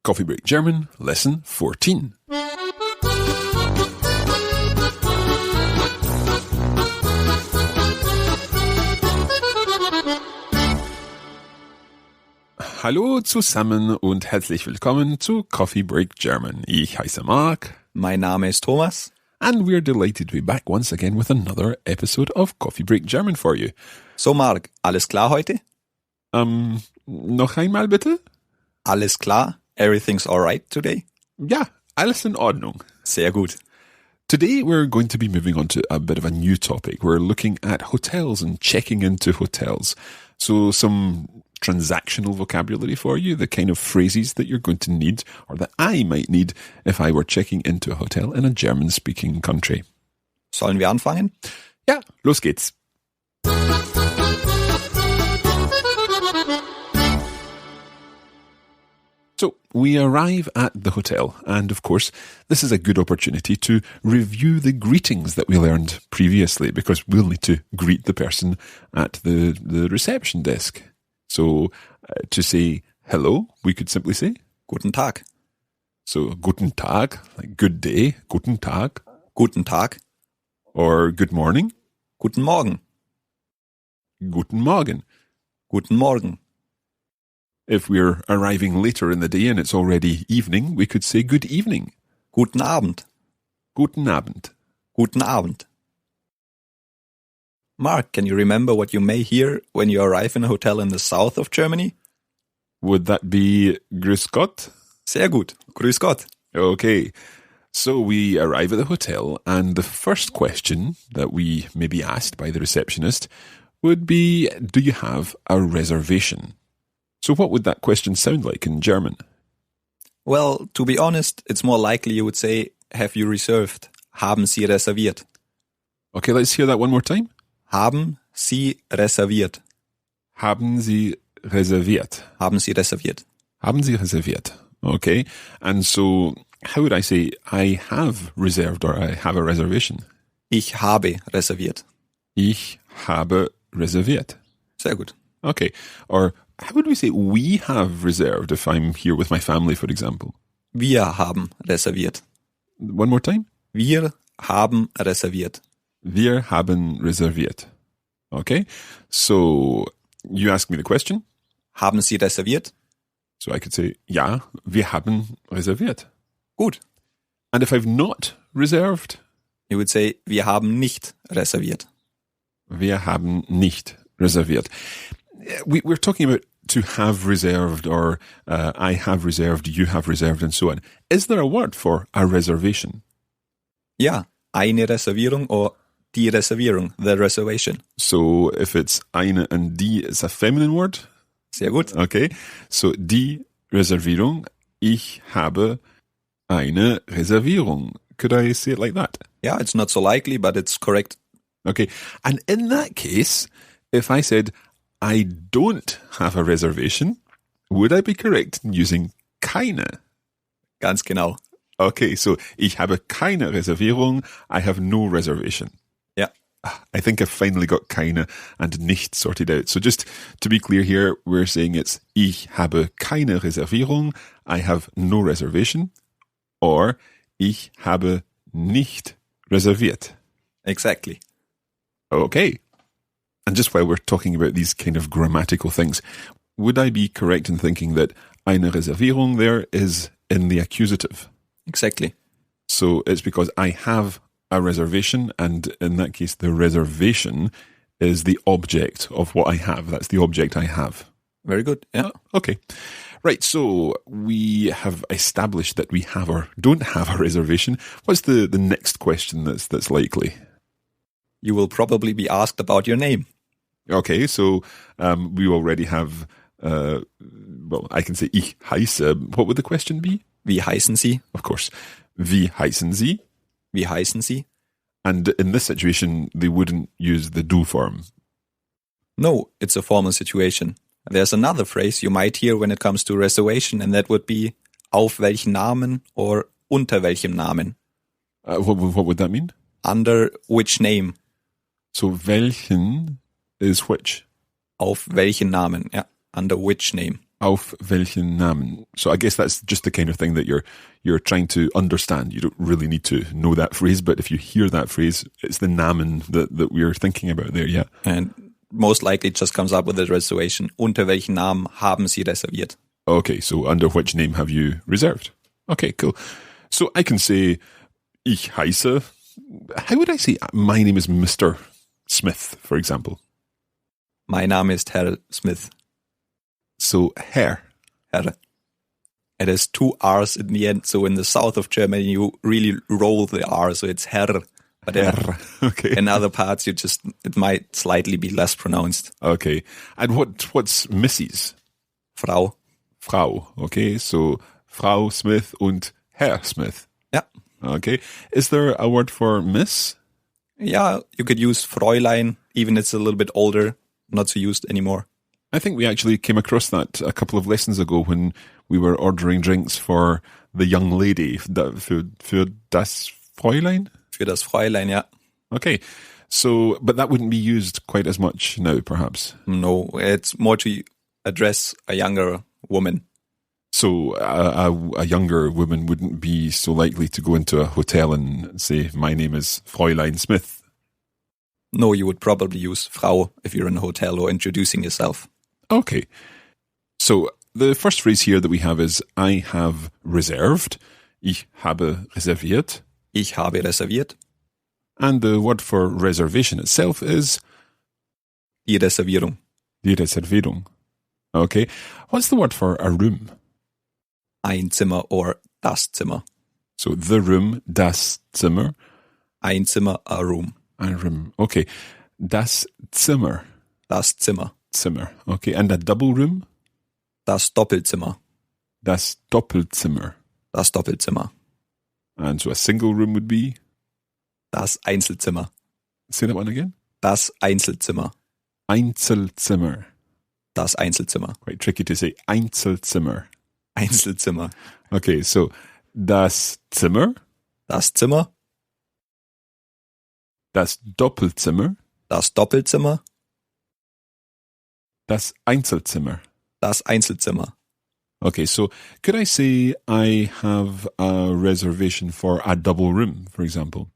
Coffee Break German, Lesson 14. Hallo zusammen und herzlich willkommen zu Coffee Break German. Ich heiße Mark. Mein Name ist Thomas. And we're delighted to be back once again with another episode of Coffee Break German for you. So Mark, alles klar heute? Noch einmal bitte? Alles klar? Everything's alright today? Ja, alles in Ordnung. Sehr gut. Today we're going to be moving on to a bit of a new topic. We're looking at hotels and checking into hotels. So some transactional vocabulary for you, the kind of phrases that you're going to need, or that I might need if I were checking into a hotel in a German-speaking country. Sollen wir anfangen? Ja, los geht's. So, we arrive at the hotel, and of course, this is a good opportunity to review the greetings that we learned previously, because we'll need to greet the person at the reception desk. So, to say hello, we could simply say Guten Tag. So, guten Tag, like good day, guten Tag. Guten Tag. Or good morning. Guten Morgen. Guten Morgen. Guten Morgen. If we're arriving later in the day and it's already evening, we could say good evening. Guten Abend. Guten Abend. Guten Abend. Mark, can you remember what you may hear when you arrive in a hotel in the south of Germany? Would that be Grüß Gott? Sehr gut. Grüß Gott. Okay. So we arrive at the hotel, and the first question that we may be asked by the receptionist would be, do you have a reservation? So what would that question sound like in German? Well, to be honest, it's more likely you would say, have you reserved? Haben Sie reserviert? Okay, let's hear that one more time. Haben Sie reserviert? Haben Sie reserviert? Haben Sie reserviert? Haben Sie reserviert? Okay. And so how would I say I have reserved or I have a reservation? Ich habe reserviert. Ich habe reserviert. Sehr gut. Okay. Or how would we say we have reserved if I'm here with my family, for example? Wir haben reserviert. One more time. Wir haben reserviert. Wir haben reserviert. Okay. So you ask me the question. Haben Sie reserviert? So I could say, ja, wir haben reserviert. Gut. And if I've not reserved? You would say, wir haben nicht reserviert. Wir haben nicht reserviert. We're talking about to have reserved or I have reserved, you have reserved and so on. Is there a word for a reservation? Ja, eine Reservierung or die Reservierung, the reservation. So if it's eine and die, it's a feminine word? Sehr gut. Okay. So die Reservierung, ich habe eine Reservierung. Could I say it like that? Yeah, it's not so likely, but it's correct. Okay. And in that case, if I said I don't have a reservation, would I be correct in using keine? Ganz genau. Okay, so ich habe keine Reservierung, I have no reservation. Yeah. I think I've finally got keine and nicht sorted out. So just to be clear here, we're saying it's ich habe keine Reservierung, I have no reservation, or ich habe nicht reserviert. Exactly. Okay. And just while we're talking about these kind of grammatical things, would I be correct in thinking that eine Reservierung there is in the accusative? Exactly. So it's because I have a reservation, and in that case, the reservation is the object of what I have. That's the object I have. Very good. Yeah. Okay. Right, so we have established that we have or don't have a reservation. What's the next question that's likely? You will probably be asked about your name. Okay, so we already have, well, I can say ich heiße. What would the question be? Wie heißen Sie? Of course. Wie heißen Sie? Wie heißen Sie? And in this situation, they wouldn't use the du form. No, it's a formal situation. There's another phrase you might hear when it comes to reservation, and that would be auf welchen Namen or unter welchem Namen. What would that mean? Under which name. So welchen is which? Auf welchen Namen, ja. Under which name. Auf welchen Namen? So I guess that's just the kind of thing that you're trying to understand. You don't really need to know that phrase, but if you hear that phrase, it's the Namen that we're thinking about there, yeah. And most likely it just comes up with a reservation. Unter welchen Namen haben Sie reserviert? Okay, so under which name have you reserved? Okay, cool. So I can say, ich heiße, how would I say, my name is Mr. Smith, for example? Mein Name ist Herr Smith. So, Herr. Herr. It has two R's in the end, so in the south of Germany you really roll the R, so it's Herr. But Herr. Okay. In other parts it might slightly be less pronounced. Okay. And what's Mrs.? Frau. Frau. Okay, so Frau Smith und Herr Smith. Yeah. Okay. Is there a word for Miss? Yeah, you could use Fräulein, even it's a little bit older, not so used anymore. I think we actually came across that a couple of lessons ago when we were ordering drinks for the young lady, für das Fräulein? Für das Fräulein, yeah. Okay, so, but that wouldn't be used quite as much now, perhaps. No, it's more to address a younger woman. So a younger woman wouldn't be so likely to go into a hotel and say, my name is Fräulein Smith. No, you would probably use Frau if you're in a hotel or introducing yourself. Okay. So the first phrase here that we have is, I have reserved. Ich habe reserviert. Ich habe reserviert. And the word for reservation itself is? Die Reservierung. Die Reservierung. Okay. What's the word for a room? Ein Zimmer or das Zimmer. So the room, das Zimmer. Ein Zimmer, a room. A room. Okay. Das Zimmer. Das Zimmer. Zimmer. Okay. And a double room? Das Doppelzimmer. Das Doppelzimmer. Das Doppelzimmer. And so a single room would be? Das Einzelzimmer. Say that one again. Das Einzelzimmer. Einzelzimmer. Das Einzelzimmer. Quite tricky to say. Einzelzimmer. Einzelzimmer. Okay, so das Zimmer. Das Zimmer. Das Doppelzimmer. Das Doppelzimmer. Das Einzelzimmer. Das Einzelzimmer. Okay, so could I say I have a reservation for a double room, for example?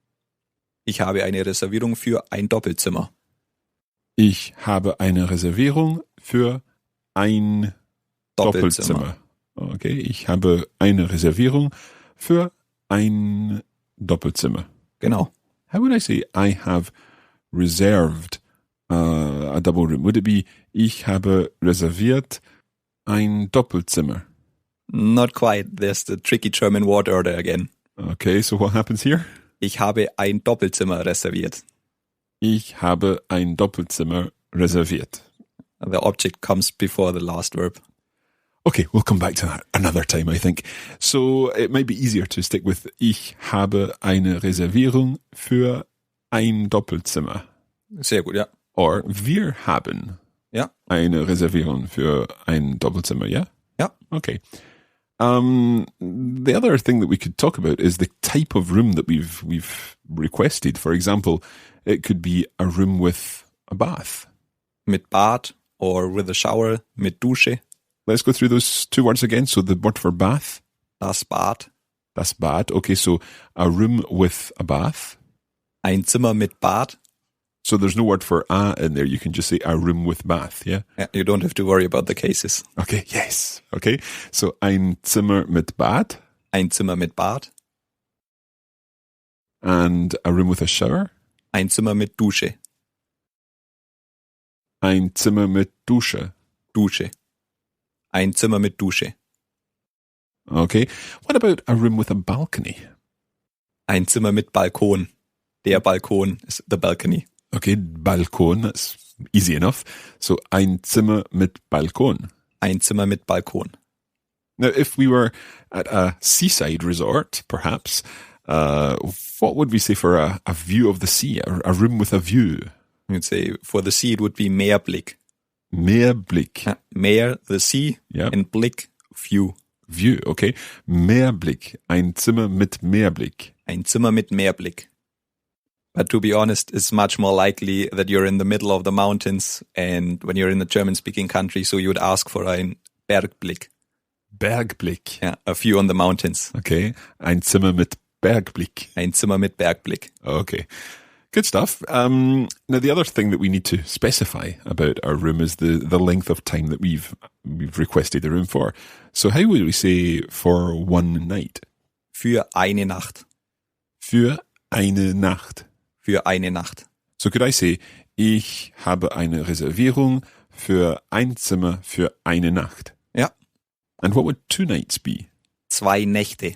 Ich habe eine Reservierung für ein Doppelzimmer. Ich habe eine Reservierung für ein Doppelzimmer. Okay, ich habe eine Reservierung für ein Doppelzimmer. Genau. How would I say I have reserved a double room? Would it be ich habe reserviert ein Doppelzimmer? Not quite. There's the tricky German word order again. Okay, so what happens here? Ich habe ein Doppelzimmer reserviert. Ich habe ein Doppelzimmer reserviert. The object comes before the last verb. Okay, we'll come back to that another time, I think. So it might be easier to stick with ich habe eine Reservierung für ein Doppelzimmer. Sehr gut, ja. Or wir haben eine Reservierung für ein Doppelzimmer, yeah? Yeah. Okay. The other thing that we could talk about is the type of room that we've requested. For example, it could be a room with a bath. Mit Bad or with a shower, mit Dusche. Let's go through those two words again. So the word for bath. Das Bad. Das Bad. Okay, so a room with a bath. Ein Zimmer mit Bad. So there's no word for a in there. You can just say a room with bath, yeah? Yeah, you don't have to worry about the cases. Okay, yes. Okay, so ein Zimmer mit Bad. Ein Zimmer mit Bad. And a room with a shower. Ein Zimmer mit Dusche. Ein Zimmer mit Dusche. Dusche. Ein Zimmer mit Dusche. Okay. What about a room with a balcony? Ein Zimmer mit Balkon. Der Balkon is the balcony. Okay, Balkon, that's easy enough. So ein Zimmer mit Balkon. Ein Zimmer mit Balkon. Now, if we were at a seaside resort, perhaps, what would we say for a view of the sea, a room with a view? You'd say for the sea it would be Meerblick. Meerblick. Meer, the sea, and Blick, view. View, okay. Meerblick. Ein Zimmer mit Meerblick. Ein Zimmer mit Meerblick. But to be honest, it's much more likely that you're in the middle of the mountains and when you're in a German-speaking country, so you would ask for ein Bergblick. Bergblick. Yeah, a view on the mountains. Okay. Ein Zimmer mit Bergblick. Ein Zimmer mit Bergblick. Okay. Good stuff. Now, the other thing that we need to specify about our room is the length of time that we've requested the room for. So how would we say for one night? Für eine Nacht. Für eine Nacht. Für eine Nacht. So could I say, ich habe eine Reservierung für ein Zimmer für eine Nacht? Ja. And what would 2 nights be? 2 Nächte.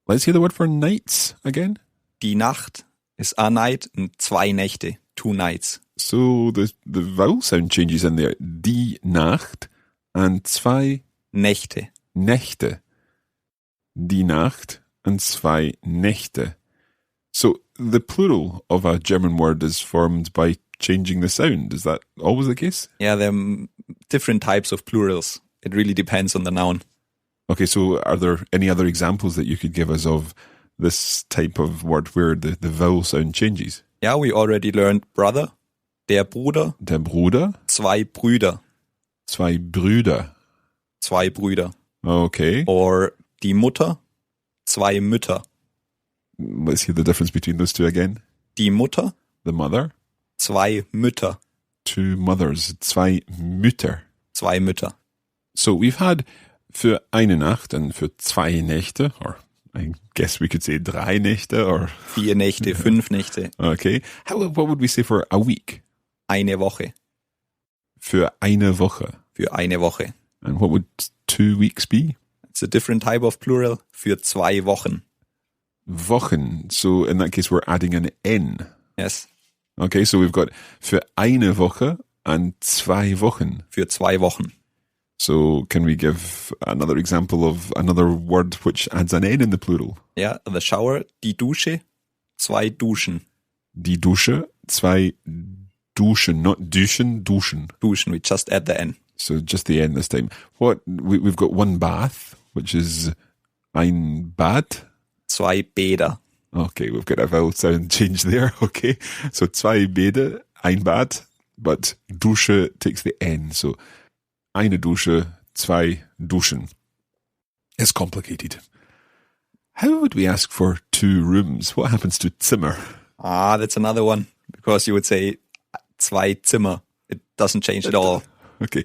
Let's hear the word for nights again. Die Nacht is a night and 2 Nächte. 2 nights. So the vowel sound changes in there. Die Nacht and 2 Nächte. Nächte. Die Nacht and 2 Nächte. So the plural of a German word is formed by changing the sound. Is that always the case? Yeah, there are different types of plurals. It really depends on the noun. Okay, so are there any other examples that you could give us of this type of word where the vowel sound changes? Yeah, we already learned brother, der Bruder, Der Bruder, 2 Brüder, 2 Brüder. 2 Brüder. Okay, Or die Mutter, 2 Mütter. let's hear the difference between those two again. Die Mutter, The mother, 2 Mütter. 2 mothers, 2 Mütter. 2 Mütter. So we've had für eine Nacht and für 2 Nächte, or I guess we could say 3 Nächte, or 4 Nächte, 5 Nächte. okay. What would we say for a week? Eine Woche. Für eine Woche. Für eine Woche. And what would 2 weeks be? It's a different type of plural. Für 2 Wochen. Wochen. So in that case, we're adding an N. Yes. Okay, so we've got für eine Woche and 2 Wochen. Für 2 Wochen. So can we give another example of another word which adds an N in the plural? Yeah, the shower, die Dusche, 2 Duschen. Die Dusche, 2 Duschen, not duschen, duschen. Duschen, we just add the N. So just the N this time. We've got 1 bath, which is ein Bad. 2 Bäder. Okay, we've got a vowel sound change there. Okay, so 2 Bäder, ein Bad, but Dusche takes the N. So eine Dusche, 2 Duschen. It's complicated. How would we ask for 2 rooms? What happens to Zimmer? Ah, that's another one. Because you would say 2 Zimmer. It doesn't change at all. Okay.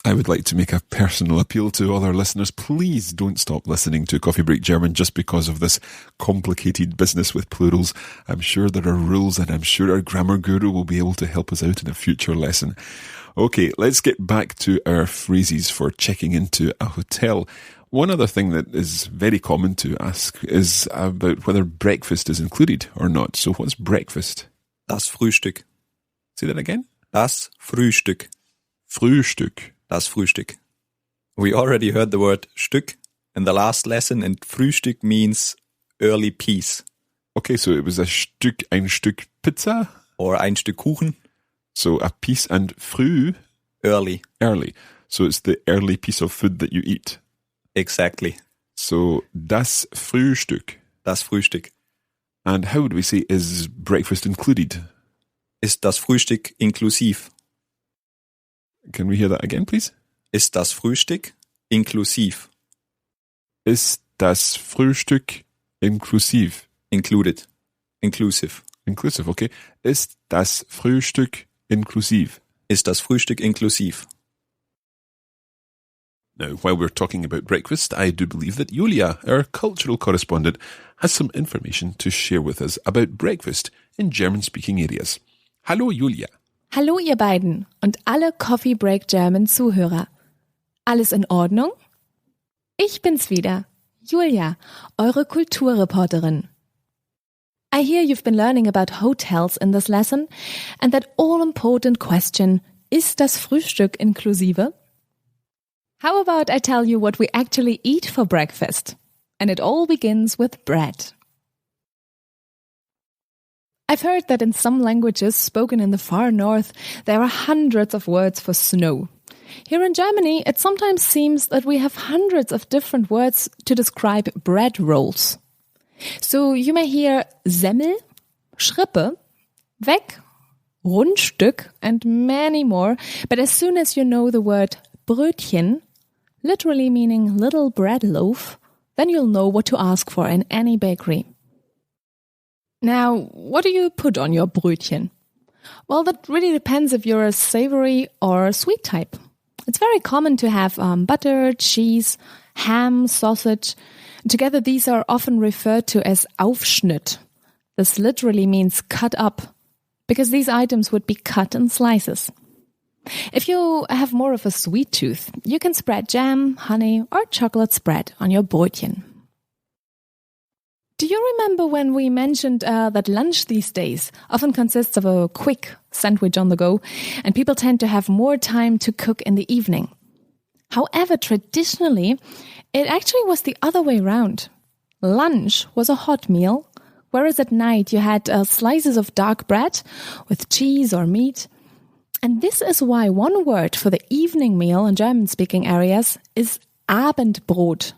I would like to make a personal appeal to all our listeners. Please don't stop listening to Coffee Break German just because of this complicated business with plurals. I'm sure there are rules, and I'm sure our grammar guru will be able to help us out in a future lesson. Okay, let's get back to our phrases for checking into a hotel. One other thing that is very common to ask is about whether breakfast is included or not. So what's breakfast? Das Frühstück. Say that again. Das Frühstück. Frühstück. Das Frühstück. We already heard the word Stück in the last lesson, and Frühstück means early piece. Okay, so it was ein Stück Pizza? Or ein Stück Kuchen. So a piece, and früh? Early. Early. So it's the early piece of food that you eat. Exactly. So das Frühstück. Das Frühstück. And how would we say, is breakfast included? Ist das Frühstück inklusiv? Can we hear that again, please? Ist das Frühstück inklusiv? Ist das Frühstück inklusiv? Included. Inclusive. Inclusive, okay. Ist das Frühstück inklusiv? Ist das Frühstück inklusiv? Now, while we're talking about breakfast, I do believe that Julia, our cultural correspondent, has some information to share with us about breakfast in German-speaking areas. Hallo, Julia. Hallo ihr beiden und alle Coffee Break German Zuhörer. Alles in Ordnung? Ich bin's wieder, Julia, eure Kulturreporterin. I hear you've been learning about hotels in this lesson and that all-important question, ist das Frühstück inklusive? How about I tell you what we actually eat for breakfast? And it all begins with bread. I've heard that in some languages spoken in the far north, there are hundreds of words for snow. Here in Germany, it sometimes seems that we have hundreds of different words to describe bread rolls. So you may hear Semmel, Schrippe, Weg, Rundstück, and many more, but as soon as you know the word Brötchen, literally meaning little bread loaf, then you'll know what to ask for in any bakery. Now, what do you put on your Brötchen? Well, that really depends if you're a savory or a sweet type. It's very common to have butter, cheese, ham, sausage. Together, these are often referred to as Aufschnitt. This literally means cut up, because these items would be cut in slices. If you have more of a sweet tooth, you can spread jam, honey, or chocolate spread on your Brötchen. Do you remember when we mentioned that lunch these days often consists of a quick sandwich on the go, and people tend to have more time to cook in the evening? However, traditionally, it actually was the other way around. Lunch was a hot meal, whereas at night you had slices of dark bread with cheese or meat. And this is why one word for the evening meal in German-speaking areas is Abendbrot,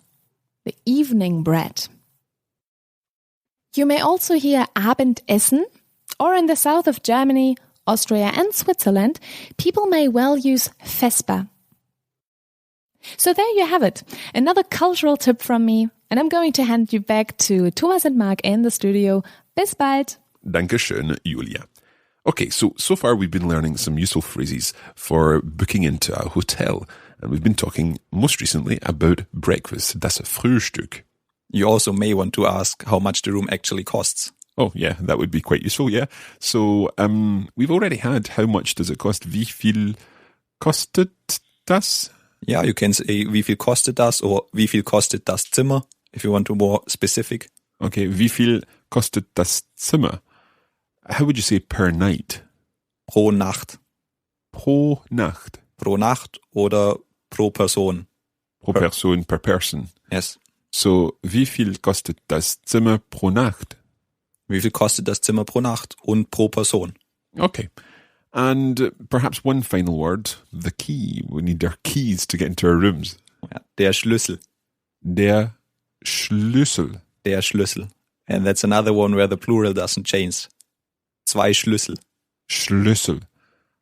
the evening bread. You may also hear Abendessen, or in the south of Germany, Austria and Switzerland, people may well use Vesper. So there you have it, another cultural tip from me, and I'm going to hand you back to Thomas and Mark in the studio. Bis bald! Dankeschön, Julia. Okay, so far we've been learning some useful phrases for booking into a hotel, and we've been talking most recently about breakfast, das Frühstück. You also may want to ask how much the room actually costs. Oh, yeah, that would be quite useful, yeah. So, we've already had how much does it cost? Wie viel kostet das? Yeah, you can say wie viel kostet das or wie viel kostet das Zimmer if you want to be more specific. Okay, wie viel kostet das Zimmer? How would you say per night? Pro Nacht. Pro Nacht. Pro Nacht oder pro Person. Pro Person, per person. Yes. So, wie viel kostet das Zimmer pro Nacht? Wie viel kostet das Zimmer pro Nacht und pro Person? Okay. And perhaps one final word, the key. We need our keys to get into our rooms. Ja, der Schlüssel. Der Schlüssel. Der Schlüssel. And that's another one where the plural doesn't change. Zwei Schlüssel. Schlüssel.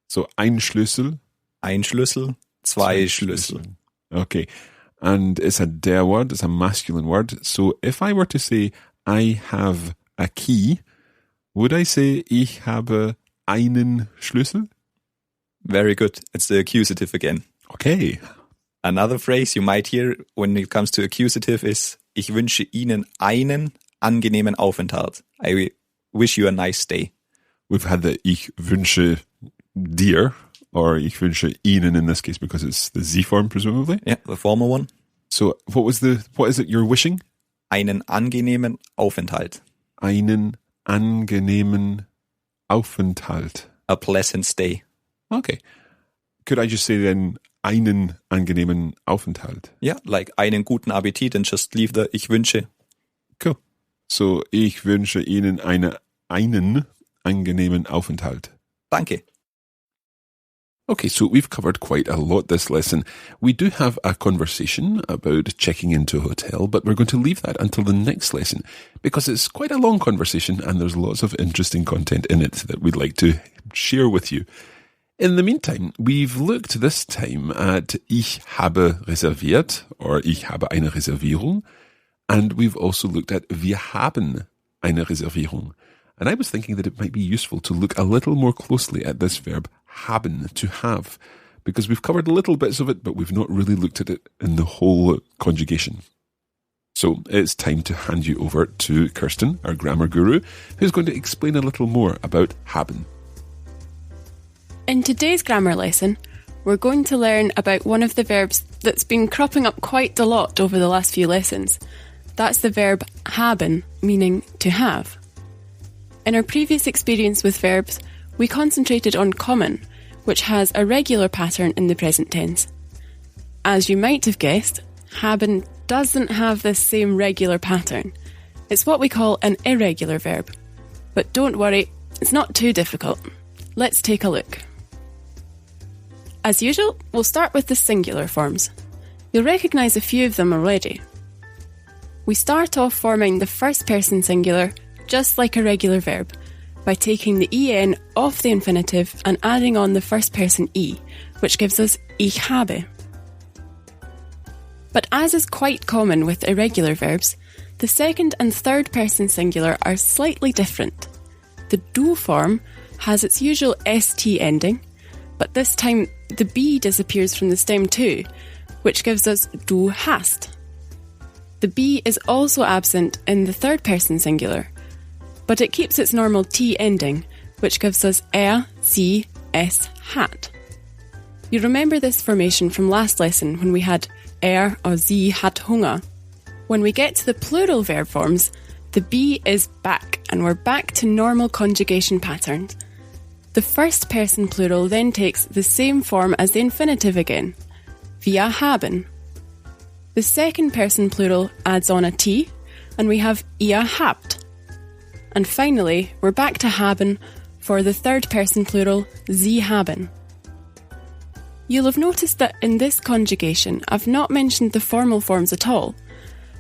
So ein Schlüssel. Ein Schlüssel, zwei Schlüssel. Okay. And it's a der word, it's a masculine word. So if I were to say, I have a key, would I say, ich habe einen Schlüssel? Very good. It's the accusative again. Okay. Another phrase you might hear when it comes to accusative is, ich wünsche Ihnen einen angenehmen Aufenthalt. I wish you a nice stay. We've had the ich wünsche dir, or ich wünsche Ihnen in this case because it's the Sie form presumably. Yeah, the former one. So what is it you're wishing? Einen angenehmen Aufenthalt. Einen angenehmen Aufenthalt. A pleasant stay. Okay. Could I just say then einen angenehmen Aufenthalt? Yeah, like einen guten Appetit and just leave the ich wünsche. Cool. So ich wünsche Ihnen einen angenehmen Aufenthalt. Danke. Okay, so we've covered quite a lot this lesson. We do have a conversation about checking into a hotel, but we're going to leave that until the next lesson because it's quite a long conversation and there's lots of interesting content in it that we'd like to share with you. In the meantime, we've looked this time at ich habe reserviert or ich habe eine Reservierung, and we've also looked at wir haben eine Reservierung. And I was thinking that it might be useful to look a little more closely at this verb haben, to have, because we've covered little bits of it, but we've not really looked at it in the whole conjugation. So it's time to hand you over to Kirsten, our grammar guru, who's going to explain a little more about haben. In today's grammar lesson, we're going to learn about one of the verbs that's been cropping up quite a lot over the last few lessons. That's the verb haben, meaning to have. In our previous experience with verbs, we concentrated on kommen, which has a regular pattern in the present tense. As you might have guessed, haben doesn't have this same regular pattern. It's what we call an irregular verb. But don't worry, it's not too difficult. Let's take a look. As usual, we'll start with the singular forms. You'll recognise a few of them already. We start off forming the first person singular just like a regular verb, by taking the en off the infinitive and adding on the first person e, which gives us ich habe. But as is quite common with irregular verbs, the second and third person singular are slightly different. The du form has its usual st ending, but this time the b disappears from the stem too, which gives us du hast. The b is also absent in the third person singular, but it keeps its normal t ending, which gives us sie, es hat. You remember this formation from last lesson when we had or sie hat Hunger. When we get to the plural verb forms, the b is back, and we're back to normal conjugation patterns. The first person plural then takes the same form as the infinitive again, wir haben. The second person plural adds on a t, and we have ihr habt. And finally, we're back to haben for the third person plural, sie haben. You'll have noticed that in this conjugation, I've not mentioned the formal forms at all,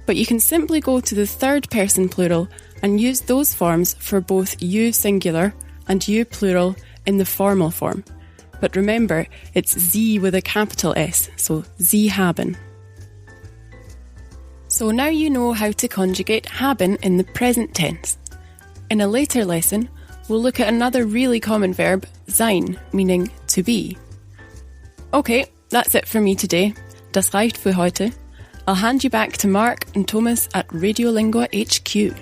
but you can simply go to the third person plural and use those forms for both you singular and you plural in the formal form. But remember, it's sie with a capital S, so sie haben. So now you know how to conjugate haben in the present tense. In a later lesson, we'll look at another really common verb, sein, meaning to be. Okay, that's it for me today. Das reicht für heute. I'll hand you back to Mark and Thomas at Radiolingua HQ.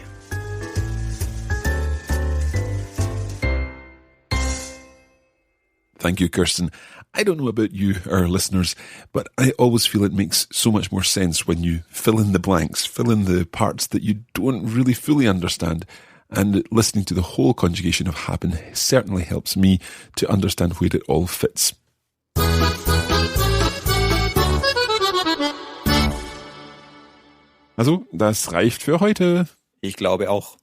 Thank you, Kirsten. I don't know about you, our listeners, but I always feel it makes so much more sense when you fill in the blanks, fill in the parts that you don't really fully understand. And listening to the whole conjugation of haben certainly helps me to understand where it all fits. Also, das reicht für heute. Ich glaube auch.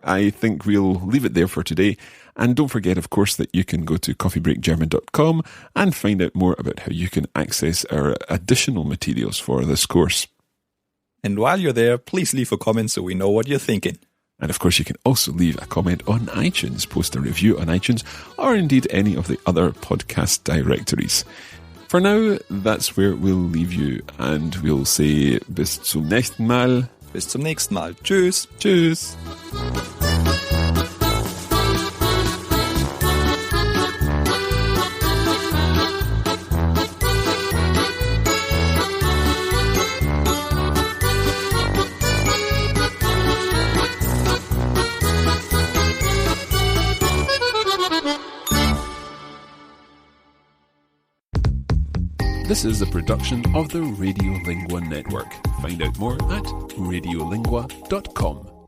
I think we'll leave it there for today. And don't forget, of course, that you can go to coffeebreakgerman.com and find out more about how you can access our additional materials for this course. And while you're there, please leave a comment so we know what you're thinking. And of course, you can also leave a comment on iTunes, post a review on iTunes, or indeed any of the other podcast directories. For now, that's where we'll leave you, and we'll say bis zum nächsten Mal. Bis zum nächsten Mal. Tschüss. Tschüss. This is a production of the Radiolingua Network. Find out more at radiolingua.com.